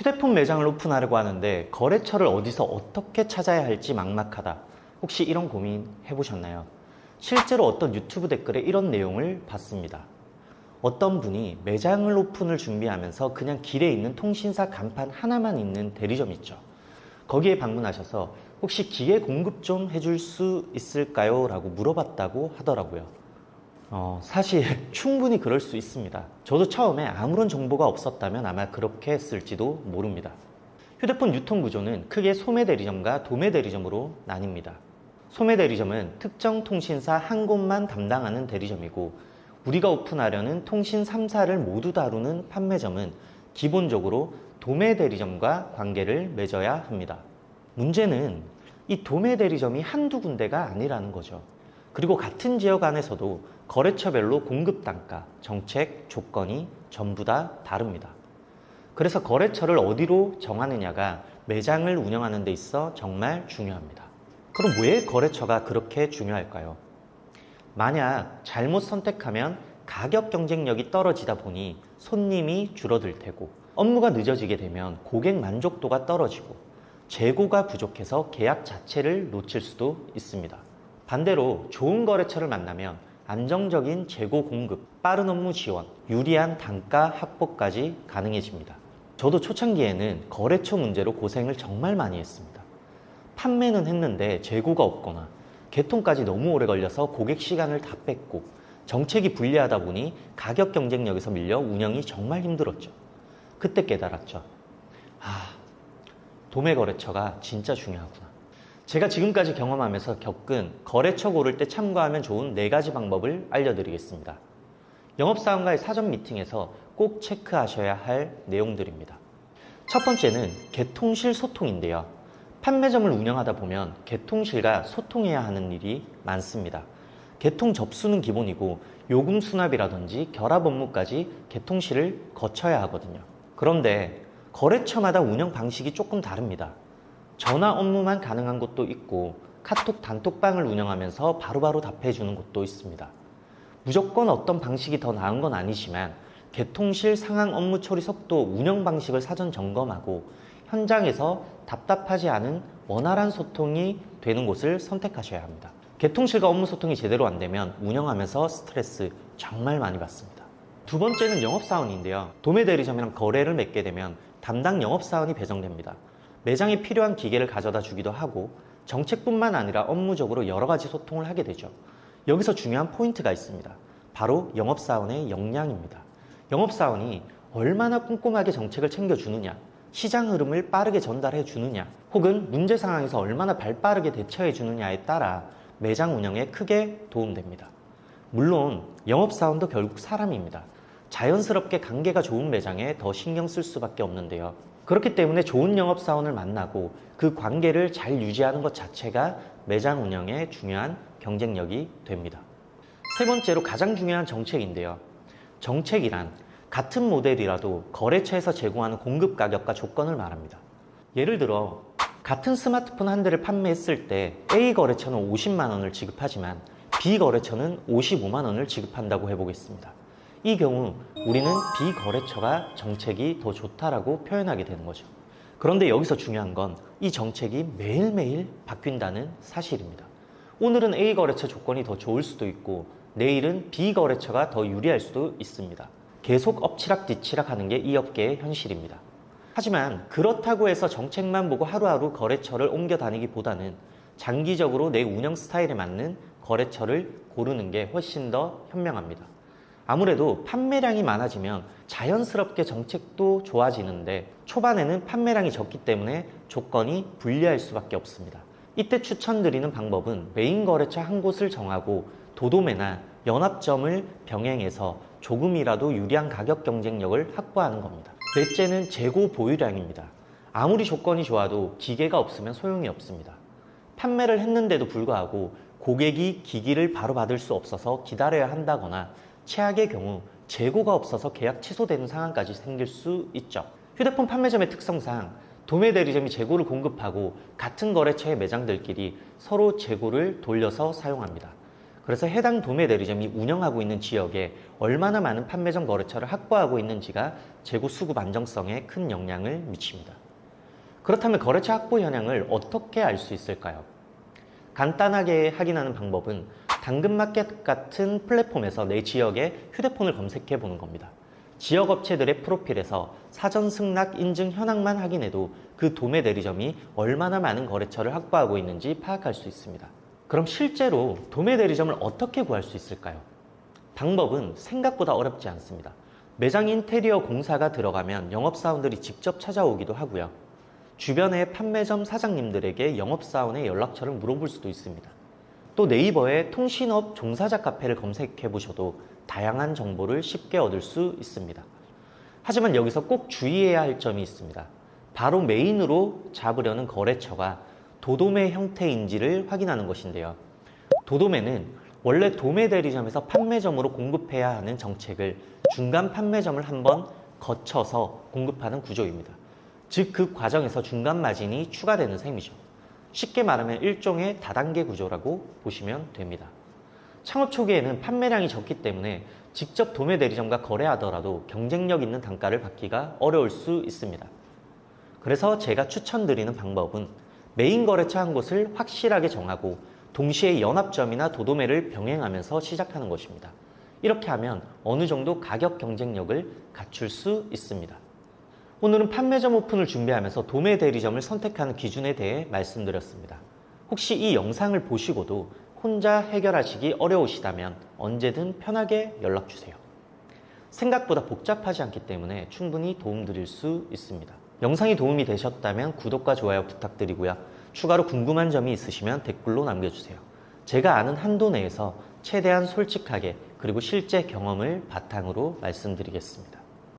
휴대폰 매장을 오픈하려고 하는데 거래처를 어디서 어떻게 찾아야 할지 막막하다. 혹시 이런 고민 해보셨나요? 실제로 어떤 유튜브 댓글에 이런 내용을 봤습니다. 어떤 분이 매장을 오픈을 준비하면서 그냥 길에 있는 통신사 간판 하나만 있는 대리점 있죠. 거기에 방문하셔서 혹시 기계 공급 좀 해줄 수 있을까요? 라고 물어봤다고 하더라고요. 사실 충분히 그럴 수 있습니다. 저도 처음에 아무런 정보가 없었다면 아마 그렇게 했을지도 모릅니다. 휴대폰 유통 구조는 크게 소매 대리점과 도매 대리점으로 나뉩니다. 소매 대리점은 특정 통신사 한 곳만 담당하는 대리점이고, 우리가 오픈하려는 통신 3사를 모두 다루는 판매점은 기본적으로 도매 대리점과 관계를 맺어야 합니다. 문제는 이 도매 대리점이 한두 군데가 아니라는 거죠. 그리고 같은 지역 안에서도 거래처별로 공급 단가, 정책, 조건이 전부 다 다릅니다. 그래서 거래처를 어디로 정하느냐가 매장을 운영하는 데 있어 정말 중요합니다. 그럼 왜 거래처가 그렇게 중요할까요? 만약 잘못 선택하면 가격 경쟁력이 떨어지다 보니 손님이 줄어들 테고, 업무가 늦어지게 되면 고객 만족도가 떨어지고, 재고가 부족해서 계약 자체를 놓칠 수도 있습니다. 반대로 좋은 거래처를 만나면 안정적인 재고 공급, 빠른 업무 지원, 유리한 단가 확보까지 가능해집니다. 저도 초창기에는 거래처 문제로 고생을 정말 많이 했습니다. 판매는 했는데 재고가 없거나 개통까지 너무 오래 걸려서 고객 시간을 다 뺐고, 정책이 불리하다 보니 가격 경쟁력에서 밀려 운영이 정말 힘들었죠. 그때 깨달았죠. 도매 거래처가 진짜 중요하구나. 제가 지금까지 경험하면서 겪은 거래처 고를 때 참고하면 좋은 4가지 방법을 알려드리겠습니다. 영업사원과의 사전 미팅에서 꼭 체크하셔야 할 내용들입니다. 첫 번째는 개통실 소통인데요. 판매점을 운영하다 보면 개통실과 소통해야 하는 일이 많습니다. 개통 접수는 기본이고 요금 수납이라든지 결합 업무까지 개통실을 거쳐야 하거든요. 그런데 거래처마다 운영 방식이 조금 다릅니다. 전화 업무만 가능한 곳도 있고, 카톡 단톡방을 운영하면서 바로바로 답해주는 곳도 있습니다. 무조건 어떤 방식이 더 나은 건 아니지만 개통실 상황 업무 처리 속도, 운영 방식을 사전 점검하고 현장에서 답답하지 않은 원활한 소통이 되는 곳을 선택하셔야 합니다. 개통실과 업무 소통이 제대로 안 되면 운영하면서 스트레스 정말 많이 받습니다. 두 번째는 영업사원인데요. 도매 대리점이랑 거래를 맺게 되면 담당 영업사원이 배정됩니다. 매장에 필요한 기계를 가져다 주기도 하고, 정책뿐만 아니라 업무적으로 여러 가지 소통을 하게 되죠. 여기서 중요한 포인트가 있습니다. 바로 영업사원의 역량입니다. 영업사원이 얼마나 꼼꼼하게 정책을 챙겨주느냐, 시장 흐름을 빠르게 전달해 주느냐, 혹은 문제 상황에서 얼마나 발빠르게 대처해 주느냐에 따라 매장 운영에 크게 도움됩니다. 물론 영업사원도 결국 사람입니다. 자연스럽게 관계가 좋은 매장에 더 신경 쓸 수밖에 없는데요. 그렇기 때문에 좋은 영업사원을 만나고 그 관계를 잘 유지하는 것 자체가 매장 운영에 중요한 경쟁력이 됩니다. 세 번째로 가장 중요한 정책인데요. 정책이란 같은 모델이라도 거래처에서 제공하는 공급 가격과 조건을 말합니다. 예를 들어 같은 스마트폰 한 대를 판매했을 때 A 거래처는 50만 원을 지급하지만 B 거래처는 55만 원을 지급한다고 해보겠습니다. 이 경우 우리는 B 거래처가 정책이 더 좋다라고 표현하게 되는 거죠. 그런데 여기서 중요한 건 이 정책이 매일매일 바뀐다는 사실입니다. 오늘은 A 거래처 조건이 더 좋을 수도 있고, 내일은 B 거래처가 더 유리할 수도 있습니다. 계속 엎치락 뒤치락 하는 게 이 업계의 현실입니다. 하지만 그렇다고 해서 정책만 보고 하루하루 거래처를 옮겨 다니기보다는 장기적으로 내 운영 스타일에 맞는 거래처를 고르는 게 훨씬 더 현명합니다. 아무래도 판매량이 많아지면 자연스럽게 정책도 좋아지는데, 초반에는 판매량이 적기 때문에 조건이 불리할 수밖에 없습니다. 이때 추천드리는 방법은 메인 거래처 한 곳을 정하고 도도매나 연합점을 병행해서 조금이라도 유리한 가격 경쟁력을 확보하는 겁니다. 넷째는 재고 보유량입니다. 아무리 조건이 좋아도 기계가 없으면 소용이 없습니다. 판매를 했는데도 불구하고 고객이 기기를 바로 받을 수 없어서 기다려야 한다거나, 최악의 경우 재고가 없어서 계약 취소되는 상황까지 생길 수 있죠. 휴대폰 판매점의 특성상 도매 대리점이 재고를 공급하고 같은 거래처의 매장들끼리 서로 재고를 돌려서 사용합니다. 그래서 해당 도매 대리점이 운영하고 있는 지역에 얼마나 많은 판매점 거래처를 확보하고 있는지가 재고 수급 안정성에 큰 영향을 미칩니다. 그렇다면 거래처 확보 현황을 어떻게 알 수 있을까요? 간단하게 확인하는 방법은 당근마켓 같은 플랫폼에서 내 지역의 휴대폰을 검색해 보는 겁니다. 지역 업체들의 프로필에서 사전 승낙 인증 현황만 확인해도 그 도매 대리점이 얼마나 많은 거래처를 확보하고 있는지 파악할 수 있습니다. 그럼 실제로 도매 대리점을 어떻게 구할 수 있을까요? 방법은 생각보다 어렵지 않습니다. 매장 인테리어 공사가 들어가면 영업사원들이 직접 찾아오기도 하고요. 주변의 판매점 사장님들에게 영업사원의 연락처를 물어볼 수도 있습니다. 또 네이버에 통신업 종사자 카페를 검색해 보셔도 다양한 정보를 쉽게 얻을 수 있습니다. 하지만 여기서 꼭 주의해야 할 점이 있습니다. 바로 메인으로 잡으려는 거래처가 도도매 형태인지를 확인하는 것인데요. 도도매는 원래 도매 대리점에서 판매점으로 공급해야 하는 정책을 중간 판매점을 한번 거쳐서 공급하는 구조입니다. 즉 그 과정에서 중간 마진이 추가되는 셈이죠. 쉽게 말하면 일종의 다단계 구조라고 보시면 됩니다. 창업 초기에는 판매량이 적기 때문에 직접 도매 대리점과 거래하더라도 경쟁력 있는 단가를 받기가 어려울 수 있습니다. 그래서 제가 추천드리는 방법은 메인 거래처 한 곳을 확실하게 정하고 동시에 연합점이나 도도매를 병행하면서 시작하는 것입니다. 이렇게 하면 어느 정도 가격 경쟁력을 갖출 수 있습니다. 오늘은 판매점 오픈을 준비하면서 도매 대리점을 선택하는 기준에 대해 말씀드렸습니다. 혹시 이 영상을 보시고도 혼자 해결하시기 어려우시다면 언제든 편하게 연락주세요. 생각보다 복잡하지 않기 때문에 충분히 도움드릴 수 있습니다. 영상이 도움이 되셨다면 구독과 좋아요 부탁드리고요. 추가로 궁금한 점이 있으시면 댓글로 남겨주세요. 제가 아는 한도 내에서 최대한 솔직하게 그리고 실제 경험을 바탕으로 말씀드리겠습니다.